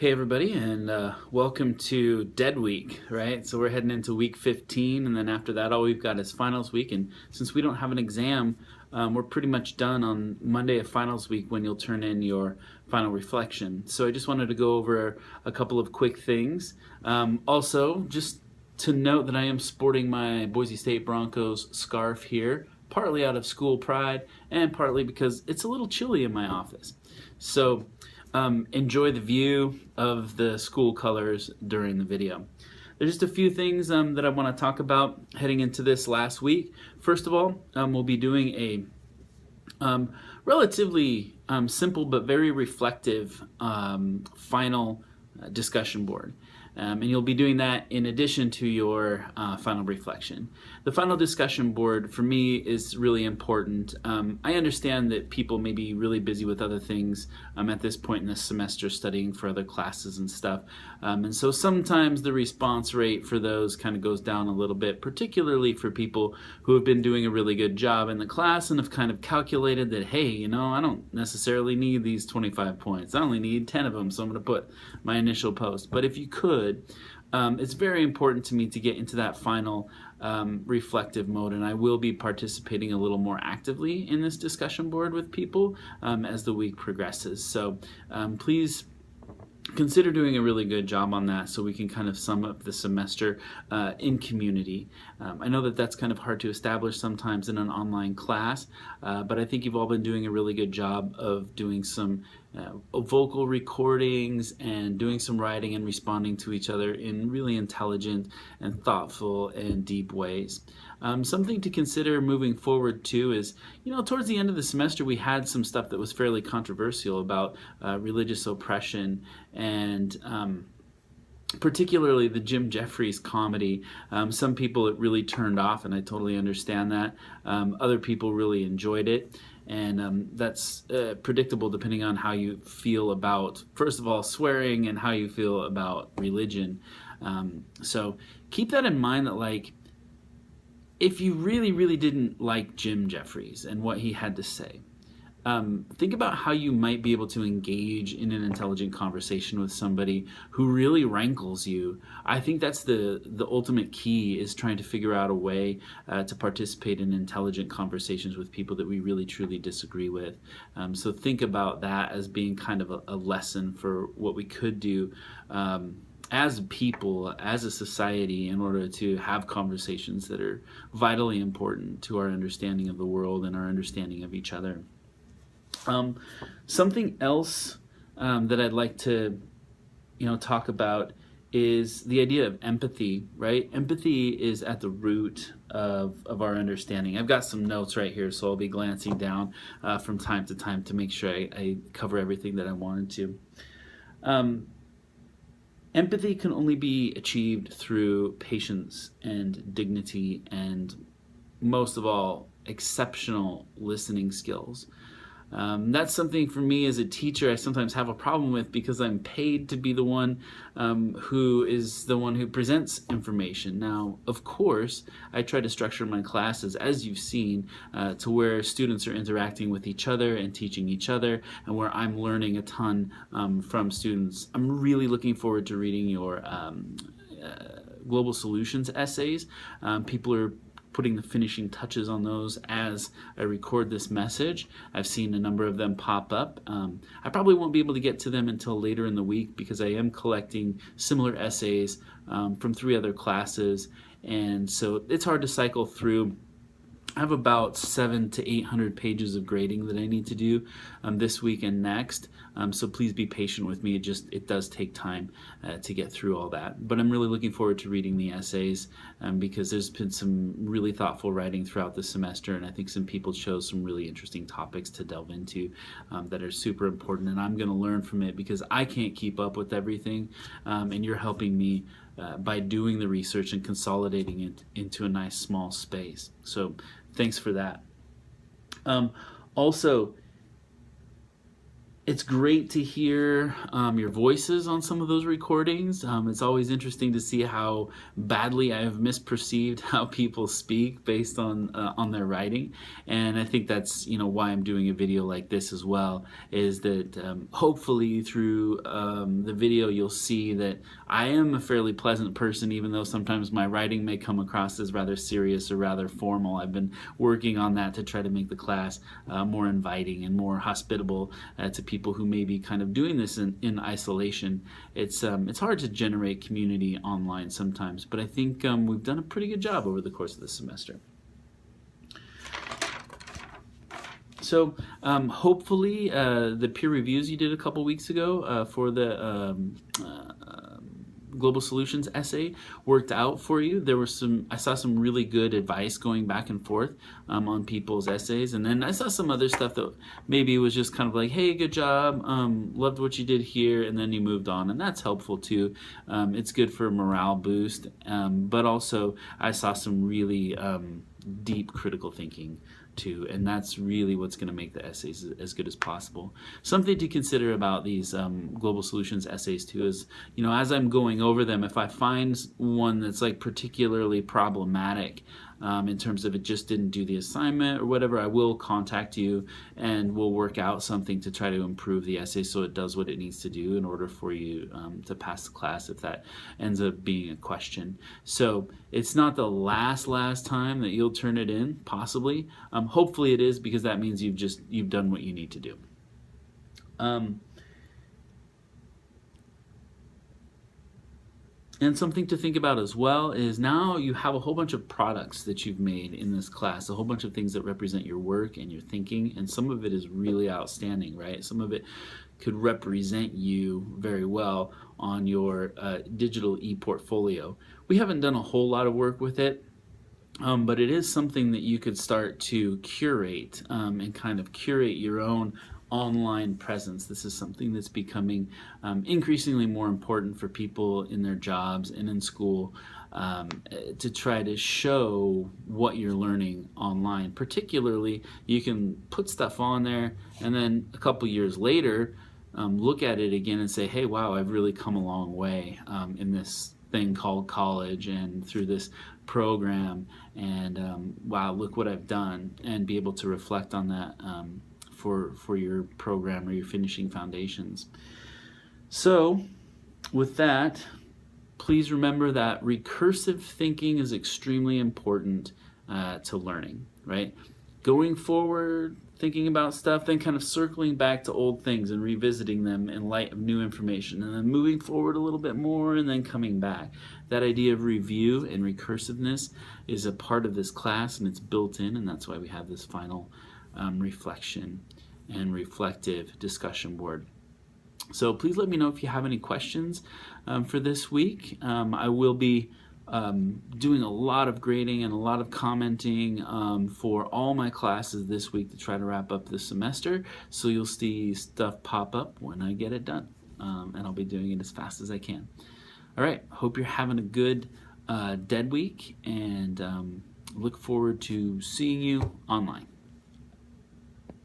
Hey everybody, and welcome to Dead Week, right? So we're heading into week 15, and then after that, all we've got is finals week. And since we don't have an exam, we're pretty much done on Monday of finals week when you'll turn in your final reflection. So I just wanted to go over a couple of quick things. Also, just to note that I am sporting my Boise State Broncos scarf here, partly out of school pride and partly because it's a little chilly in my office. So enjoy the view of the school colors during the video. There's just a few things that I want to talk about heading into this last week. First of all, we'll be doing a relatively simple but very reflective final discussion board. And you'll be doing that in addition to your final reflection. The final discussion board for me is really important. I understand that people may be really busy with other things at this point in the semester, studying for other classes and stuff. And so sometimes the response rate for those kind of goes down a little bit, particularly for people who have been doing a really good job in the class and have kind of calculated that, hey, you know, I don't necessarily need these 25 points. I only need 10 of them, so I'm going to put my initial post. But if you could, it's very important to me to get into that final reflective mode, and I will be participating a little more actively in this discussion board with people as the week progresses. So please consider doing a really good job on that so we can kind of sum up the semester in community. I know that that's kind of hard to establish sometimes in an online class, but I think you've all been doing a really good job of doing some vocal recordings and doing some writing and responding to each other in really intelligent and thoughtful and deep ways. Something to consider moving forward too is, you know, towards the end of the semester we had some stuff that was fairly controversial about religious oppression and particularly the Jim Jeffries comedy. Some people it really turned off, and I totally understand that. Other people really enjoyed it. And that's predictable depending on how you feel about, first of all, swearing and how you feel about religion. So keep that in mind that, like, if you really, really didn't like Jim Jeffries and what he had to say, think about how you might be able to engage in an intelligent conversation with somebody who really rankles you. I think that's the ultimate key, is trying to figure out a way to participate in intelligent conversations with people that we really truly disagree with. So think about that as being kind of a lesson for what we could do as people, as a society, in order to have conversations that are vitally important to our understanding of the world and our understanding of each other. Something else that I'd like to, talk about is the idea of empathy, right? Empathy is at the root of our understanding. I've got some notes right here, so I'll be glancing down from time to time to make sure I cover everything that I wanted to. Empathy can only be achieved through patience and dignity and, most of all, exceptional listening skills. That's something for me as a teacher I sometimes have a problem with, because I'm paid to be the one who is the one who presents information. Now, of course, I try to structure my classes, as you've seen, to where students are interacting with each other and teaching each other, and where I'm learning a ton from students. I'm really looking forward to reading your Global Solutions essays. People are putting the finishing touches on those as I record this message. I've seen a number of them pop up. I probably won't be able to get to them until later in the week, because I am collecting similar essays from 3 other classes, and so it's hard to cycle through. I have about 700 to 800 pages of grading that I need to do this week and next. So please be patient with me. It does take time to get through all that. But I'm really looking forward to reading the essays because there's been some really thoughtful writing throughout the semester, and I think some people chose some really interesting topics to delve into that are super important. And I'm going to learn from it, because I can't keep up with everything, and you're helping me by doing the research and consolidating it into a nice small space. So thanks for that. Also, It's great to hear your voices on some of those recordings. It's always interesting to see how badly I have misperceived how people speak based on their writing, and I think that's why I'm doing a video like this as well. Is that hopefully through the video you'll see that I am a fairly pleasant person, even though sometimes my writing may come across as rather serious or rather formal. I've been working on that to try to make the class more inviting and more hospitable to people who may be kind of doing this in isolation. It's hard to generate community online sometimes, but I think we've done a pretty good job over the course of the semester. So hopefully the peer reviews you did a couple weeks ago for the Global Solutions essay worked out for you. I saw some really good advice going back and forth on people's essays, and then I saw some other stuff that maybe was just kind of like, hey, good job, loved what you did here, and then you moved on, and that's helpful too. It's good for a morale boost, but also I saw some really deep critical thinking too, and that's really what's going to make the essays as good as possible. Something to consider about these Global Solutions essays too is, as I'm going over them, if I find one that's like particularly problematic in terms of it just didn't do the assignment or whatever, I will contact you and we'll work out something to try to improve the essay so it does what it needs to do in order for you to pass the class if that ends up being a question. So it's not the last time that you'll turn it in, possibly. Hopefully it is, because that means you've done what you need to do. And something to think about as well is now you have a whole bunch of products that you've made in this class, a whole bunch of things that represent your work and your thinking, and some of it is really outstanding, right? Some of it could represent you very well on your digital e-portfolio. We haven't done a whole lot of work with it, but it is something that you could start to curate and kind of curate your own online presence. This is something that's becoming increasingly more important for people in their jobs and in school, to try to show what you're learning online. Particularly, you can put stuff on there and then a couple years later look at it again and say, hey, wow, I've really come a long way in this thing called college and through this program, and wow, look what I've done, and be able to reflect on that for your program or your finishing foundations. So with that, please remember that recursive thinking is extremely important to learning, right? Going forward, thinking about stuff, then kind of circling back to old things and revisiting them in light of new information, and then moving forward a little bit more and then coming back. That idea of review and recursiveness is a part of this class, and it's built in, and that's why we have this final reflection and reflective discussion board. So please let me know if you have any questions for this week. I will be doing a lot of grading and a lot of commenting for all my classes this week to try to wrap up the semester. So you'll see stuff pop up when I get it done, and I'll be doing it as fast as I can. All right, hope you're having a good dead week, and look forward to seeing you online.